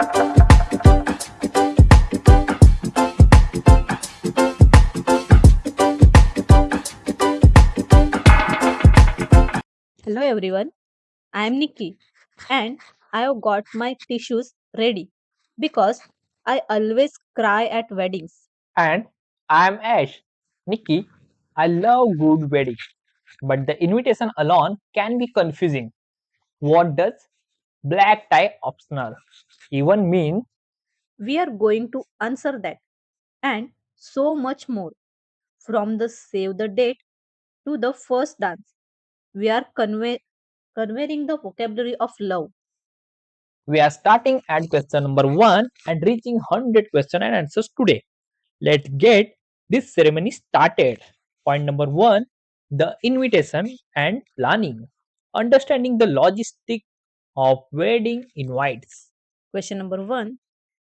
Hello everyone, I am Nikki and I have got my tissues ready because I always cry at weddings. And I'm Ash. Nikki, I love good wedding, but the invitation alone can be confusing. What does black tie optional even mean? We are going to answer that and so much more from the save the date to the first dance. We are conveying the vocabulary of love. We are starting at question number 1 and reaching 100 question and answers today. Let's get this ceremony started. Point number 1, the invitation and planning. Understanding the logistic of wedding invites. Question number 1,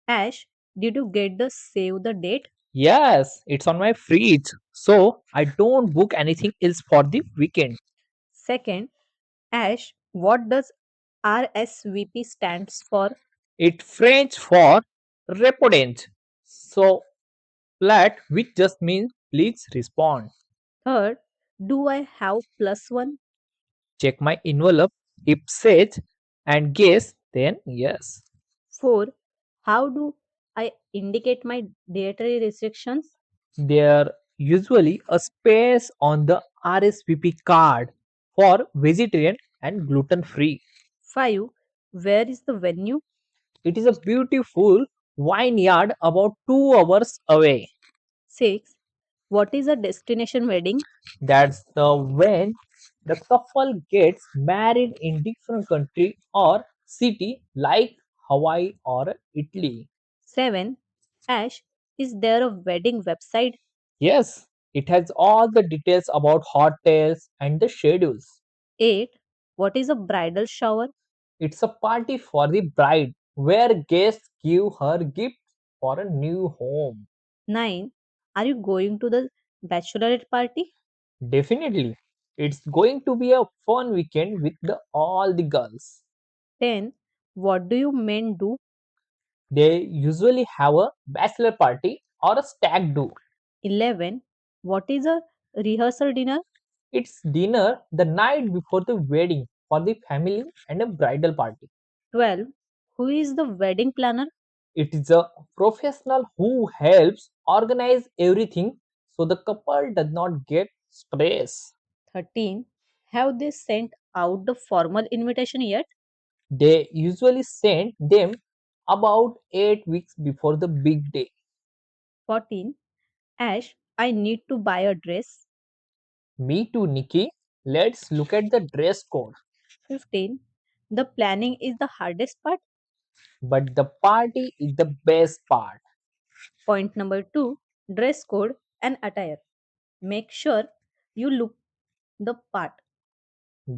Ash, did you get the save the date? Yes, it's on my fridge. So I don't book anything else for the weekend. Second, Ash, what does RSVP stands for? It's French for répondez. So flat, which just means please respond. Third, do I have plus one? Check my envelope. If says and guess, then yes. Four, how do I indicate my dietary restrictions? There usually a space on the RSVP card for vegetarian and gluten free. Five, where is the venue? It is a beautiful vineyard about 2 hours away. Six, what is a destination wedding? That's the when the couple gets married in different country or city like Hawaii or Italy. Seven, Ash, is there a wedding website? Yes, it has all the details about hotels and the schedules. Eight, what is a bridal shower? It's a party for the bride where guests give her gifts for a new home. Nine, are you going to the bachelorette party? Definitely, it's going to be a fun weekend with all the girls. 10, what do you men do? They usually have a bachelor party or a stag do. 11, what is a rehearsal dinner? It's dinner the night before the wedding for the family and a bridal party. 12, who is the wedding planner? It is a professional who helps organize everything so the couple does not get stress. 13, have they sent out the formal invitation yet? They usually send them about 8 weeks before the big day. 14, Ash, I need to buy a dress. Me too, Nikki. Let's look at the dress code. 15, the planning is the hardest part. But the party is the best part. Point number 2, dress code and attire. Make sure you look the part.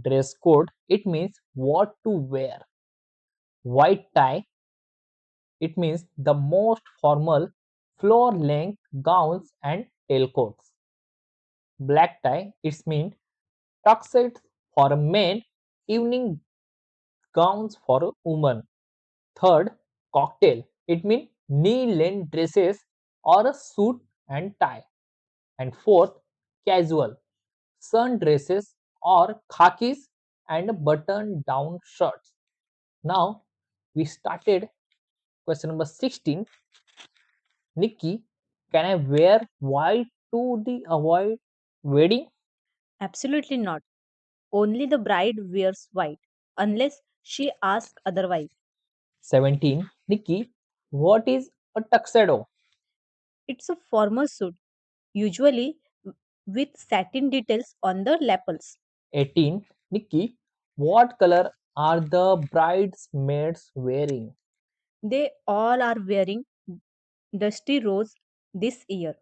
Dress code, it means what to wear. White tie, it means the most formal floor length gowns and tailcoats. Black tie, it means tuxedo for a man, evening gowns for a woman. Third, cocktail, it means knee-length dresses or a suit and tie. And fourth, casual, sundresses or khakis and button-down shirts. Now we started question number 16. Nikki, can I wear white to the avoid wedding? Absolutely not. Only the bride wears white unless she asks otherwise. 17. Nikki, what is a tuxedo? It's a formal suit, usually with satin details on the lapels. 18. Nikki, what color are the bridesmaids wearing? They all are wearing dusty rose this year.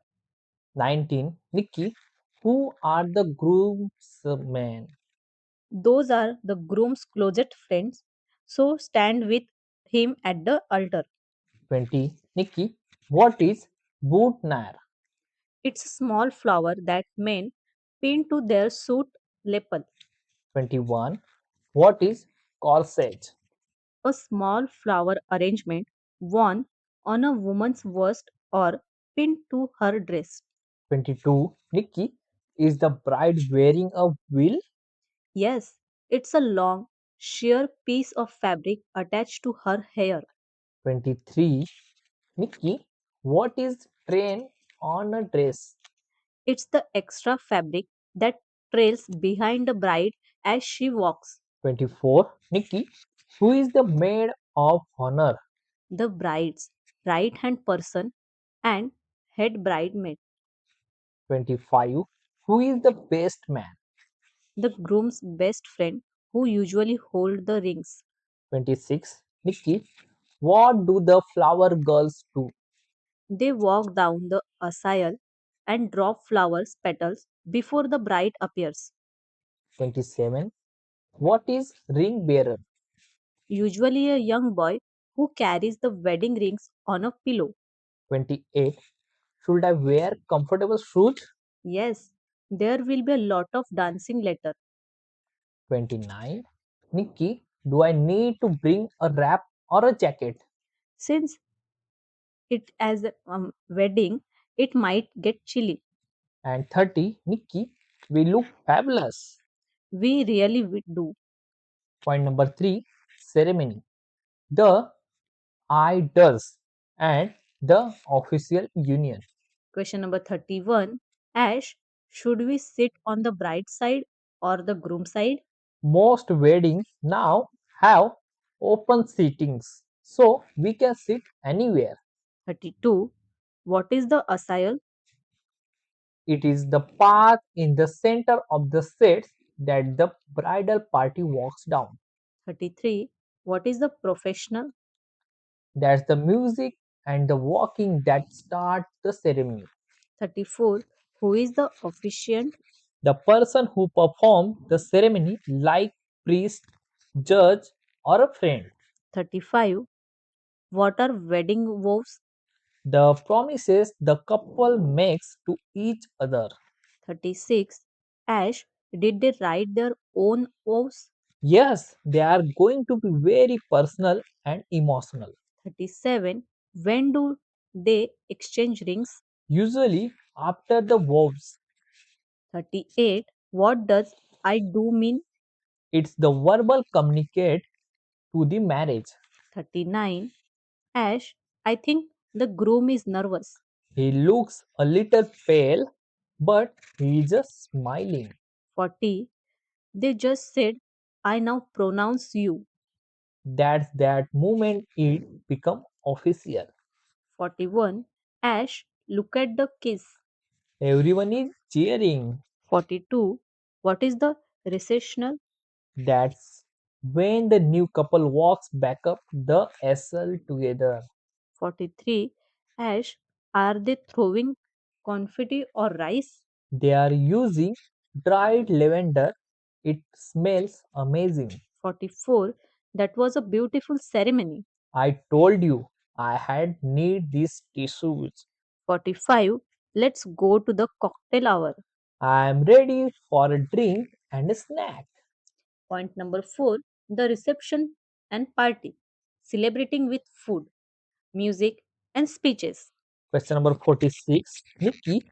19. Nikki, who are the groomsmen? Those are the groom's closet friends, so stand with him at the altar. 20. Nikki, what is boutonniere? It's a small flower that men pin to their suit lapel. 21. What is corsage? A small flower arrangement worn on a woman's waist or pinned to her dress. 22. Nikki, is the bride wearing a veil? Yes, it's a long, sheer piece of fabric attached to her hair. 23. Nikki, what is train on a dress? It's the extra fabric that trails behind the bride as she walks. 24. Nikki, who is the maid of honor? The bride's right hand person and head bridesmaid. 25. Who is the best man? The groom's best friend who usually hold the rings. 26. Nikki, what do the flower girls do? They walk down the aisle and drop flowers petals before the bride appears. 27. What is ring bearer? Usually a young boy who carries the wedding rings on a pillow. 28. Should I wear comfortable shoes? Yes, there will be a lot of dancing later. 29. Nikki, do I need to bring a wrap or a jacket? Since it as a wedding, it might get chilly. And 30. Nikki, we look fabulous. We really do. Point number 3. Ceremony. The idols and the official union. Question number 31. Ash, should we sit on the bride's side or the groom side? Most weddings now have open seatings, so we can sit anywhere. 32. What is the aisle? It is the path in the center of the sets that the bridal party walks down. 33. What is the professional? That's the music and the walking that start the ceremony. 34. Who is the officiant? The person who performs the ceremony like priest, judge, or a friend. 35. What are wedding vows? The promises the couple makes to each other. 36. Ash, did they write their own vows? Yes, they are going to be very personal and emotional. 37. When do they exchange rings? Usually after the vows, 38. What does I do mean? it's the verbal communicate to the marriage. 39. Ash, I think the groom is nervous. He looks a little pale, but he is just smiling. 40. They just said, I now pronounce you. That's that moment it become official. 41. Ash, look at the kiss. Everyone is cheering. 42. What is the recessional? That's when the new couple walks back up the SL together. 43. Ash, are they throwing confetti or rice? They are using dried lavender. It smells amazing. 44. That was a beautiful ceremony. I told you I had need these tissues. 45. Let's go to the cocktail hour. I am ready for a drink and a snack. Point number 4. The reception and party. Celebrating with food, music, and speeches. Question number 46. Nikki,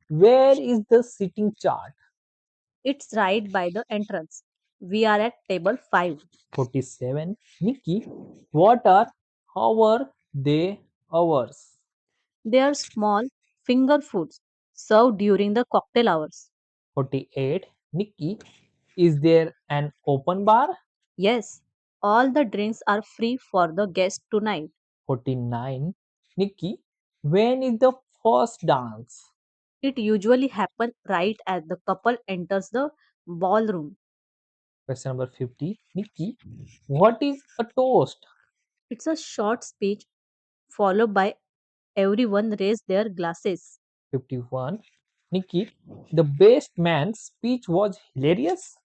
where is the sitting chart? It's right by the entrance. We are at table 5. 47. Nikki, what are they hours? They are small finger foods served during the cocktail hours. 48. Nikki, is there an open bar? Yes, all the drinks are free for the guests tonight. 49. Nikki, when is the first dance? It usually happens right as the couple enters the ballroom. Question number 50. Nikki, what is a toast? It's a short speech followed by everyone raise their glasses. 51. Nikki, the best man's speech was hilarious.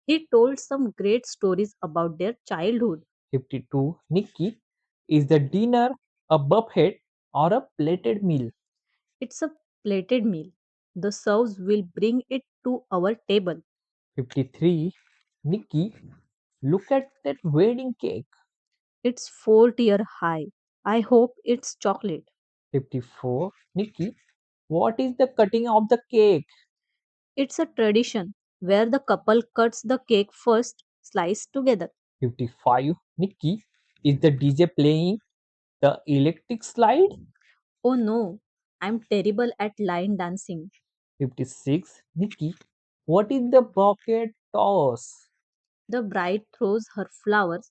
He told some great stories about their childhood. 52. Nikki, is the dinner a buffet or a plated meal? It's a plated meal. The servers will bring it to our table. 53. Nikki, look at that wedding cake. It's 4 tier high. I hope it's chocolate. 54. Nikki, what is the cutting of the cake? It's a tradition where the couple cuts the cake first, slice together. 55. Nikki, is the DJ playing the electric slide? Oh no, I'm terrible at line dancing. 56. Nikki, what is the bucket toss? The bride throws her flowers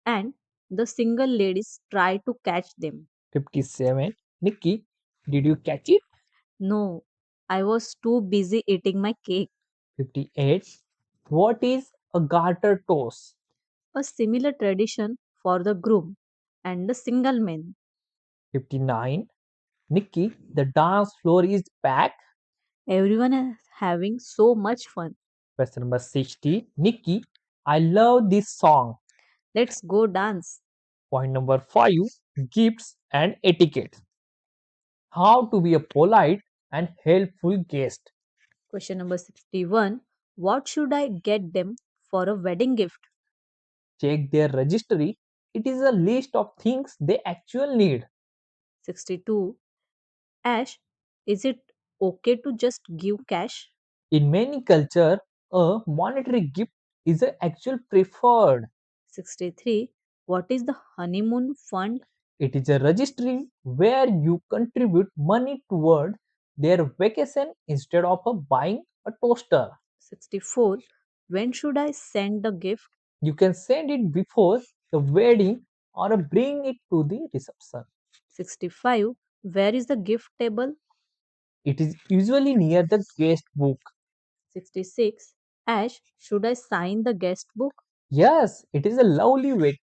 and the single ladies try to catch them. 57. Nikki, did you catch it? No, I was too busy eating my cake. 58. What is a garter toss? A similar tradition for the groom and the single men. 59. Nikki, the dance floor is packed. Everyone is having so much fun. Question number 60. Nikki, I love this song. Let's go dance. Point number 5. Gifts and etiquette. How to be a polite and helpful guest. Question number 61. What should I get them for a wedding gift? Check their registry. It is a list of things they actually need. 62. Ash, is it okay to just give cash? In many cultures, a monetary gift is a actual preferred. 63. What is the honeymoon fund? It is a registry where you contribute money toward their vacation instead of buying a toaster. 64. When should I send the gift? You can send it before the wedding or bring it to the reception. 65. Where is the gift table? It is usually near the guest book. 66. Ash, should I sign the guest book? Yes, it is a lovely way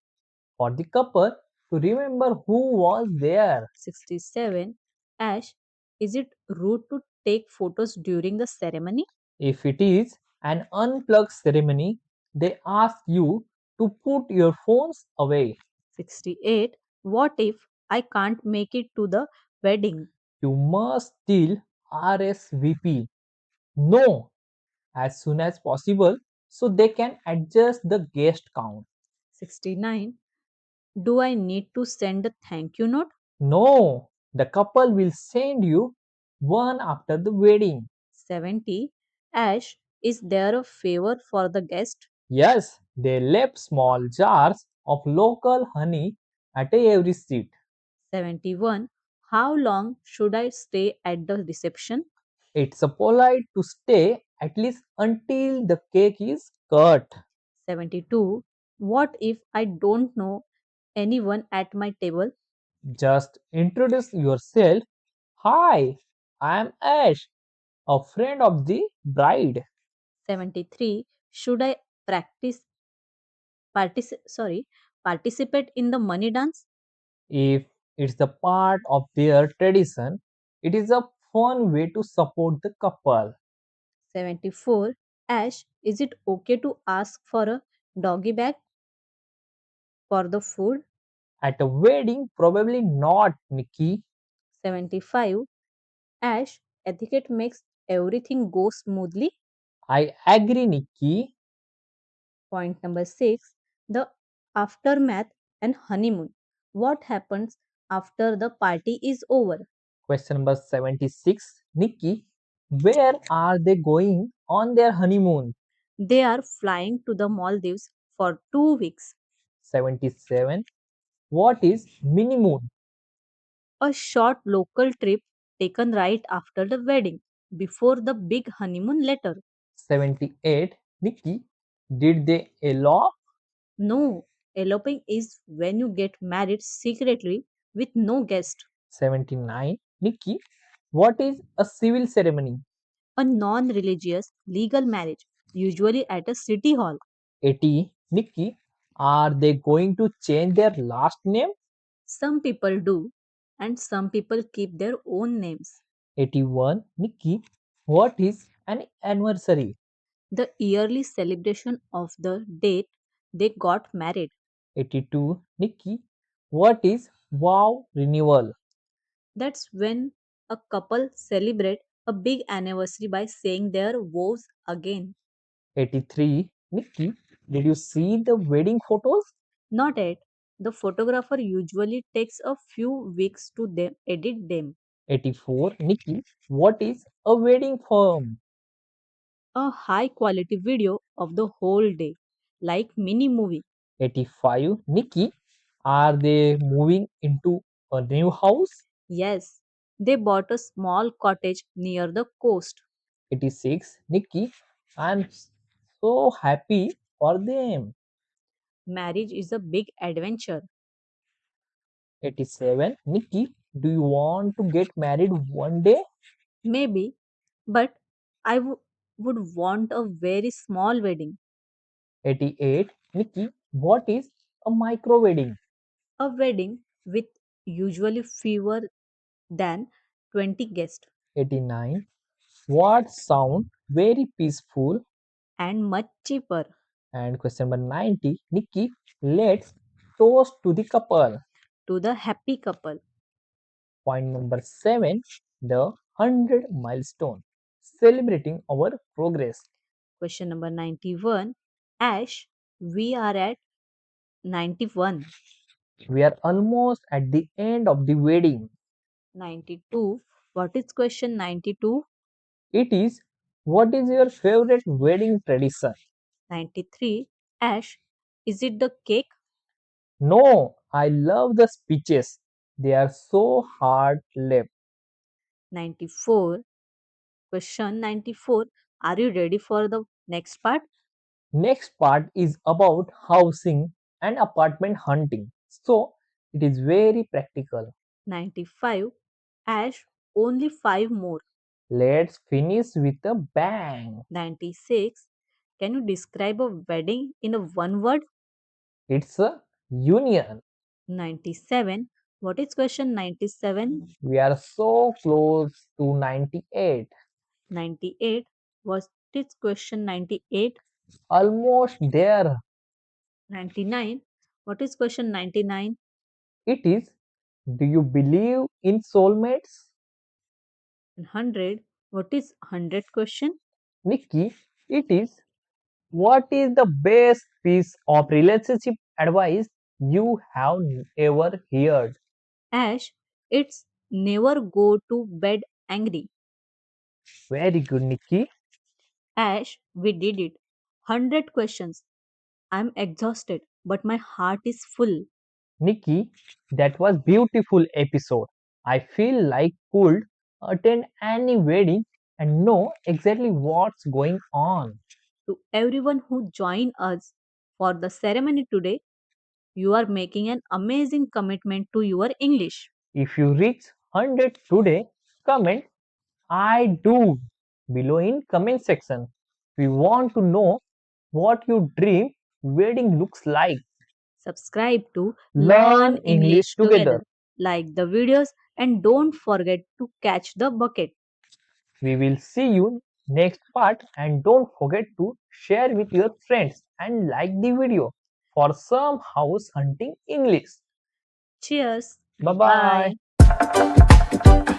for the couple to remember who was there. 67. Ash, is it rude to take photos during the ceremony? If it is an unplugged ceremony, they ask you to put your phones away. 68. What if I can't make it to the wedding? You must still RSVP. No, as soon as possible so they can adjust the guest count. 69. Do I need to send a thank you note? No, the couple will send you one after the wedding. 70. Ash, is there a favor for the guest? Yes, they left small jars of local honey at every seat. 71. How long should I stay at the reception? It's a polite to stay at least until the cake is cut. 72. What if I don't know anyone at my table? Just introduce yourself. Hi, I am Ash, a friend of the bride. 73. Should I practice participate in the money dance? If it's the part of their tradition, it is a fun way to support the couple. 74. Ash, is it okay to ask for a doggy bag for the food? At a wedding, probably not, Nikki. 75. Ash, etiquette makes everything go smoothly. I agree, Nikki. Point number 6. The aftermath and honeymoon. What happens after the party is over? Question number 76. Nikki, where are they going on their honeymoon? They are flying to the Maldives for 2 weeks. 77. What is minimoon? A short local trip taken right after the wedding, before the big honeymoon later. 78. Nikki, did they elope? No, eloping is when you get married secretly with no guest. 79. Nikki, what is a civil ceremony? A non religious legal marriage, usually at a city hall. 80. Nikki, are they going to change their last name? Some people do, and some people keep their own names. 81. Nikki, what is an anniversary? The yearly celebration of the date they got married. 82. Nikki, what is vow renewal? That's when a couple celebrate a big anniversary by saying their vows again. 83. Nikki, did you see the wedding photos? Not yet. The photographer usually takes a few weeks to edit them. 84. Nikki, what is a wedding firm? A high quality video of the whole day, like mini movie. 85. Nikki, are they moving into a new house? Yes, they bought a small cottage near the coast. 86. Nikki, I'm so happy for them. Marriage is a big adventure. 87. Nikki, do you want to get married one day? Maybe, but I would want a very small wedding. 88. Nikki, what is a micro wedding? A wedding with usually fewer than 20 guests 89. What sound very peaceful? and much cheaper. And question number 90. Nikki, let's toast to the couple. To the happy couple. Point number 7. The 100 milestone. Celebrating our progress. Question number 91. Ash, we are at 91. We are almost at the end of the wedding. 92. What is question 92? It is, what is your favorite wedding tradition? 93. Ash, is it the cake? No, I love the speeches. They are so hard left. 94. Question 94. Are you ready for the next part? Next part is about housing and apartment hunting. So it is very practical. 95. Ash, only 5 more. Let's finish with a bang. 96. Can you describe a wedding in a one word? It's a union. 97. What is question 97? We are so close to 98. 98. What is question 98? Almost there. 99. What is question 99? It is, do you believe in soulmates? And 100. What is 100 question? Nikki, it is, what is the best piece of relationship advice you have ever heard? Ash, it's never go to bed angry. Very good, Nikki. Ash, we did it. 100 questions. I'm exhausted, but my heart is full. Nikki, that was beautiful episode. I feel like could attend any wedding and know exactly what's going on. To everyone who joined us for the ceremony today, you are making an amazing commitment to your English. If you reach 100 today, comment I do below in comment section. We want to know what your dream wedding looks like. Subscribe to Learn Learn English English together. Together. Like the videos and don't forget to catch the bucket. We will see you next part and don't forget to share with your friends and like the video for some house hunting English. Cheers. Bye Bye. bye.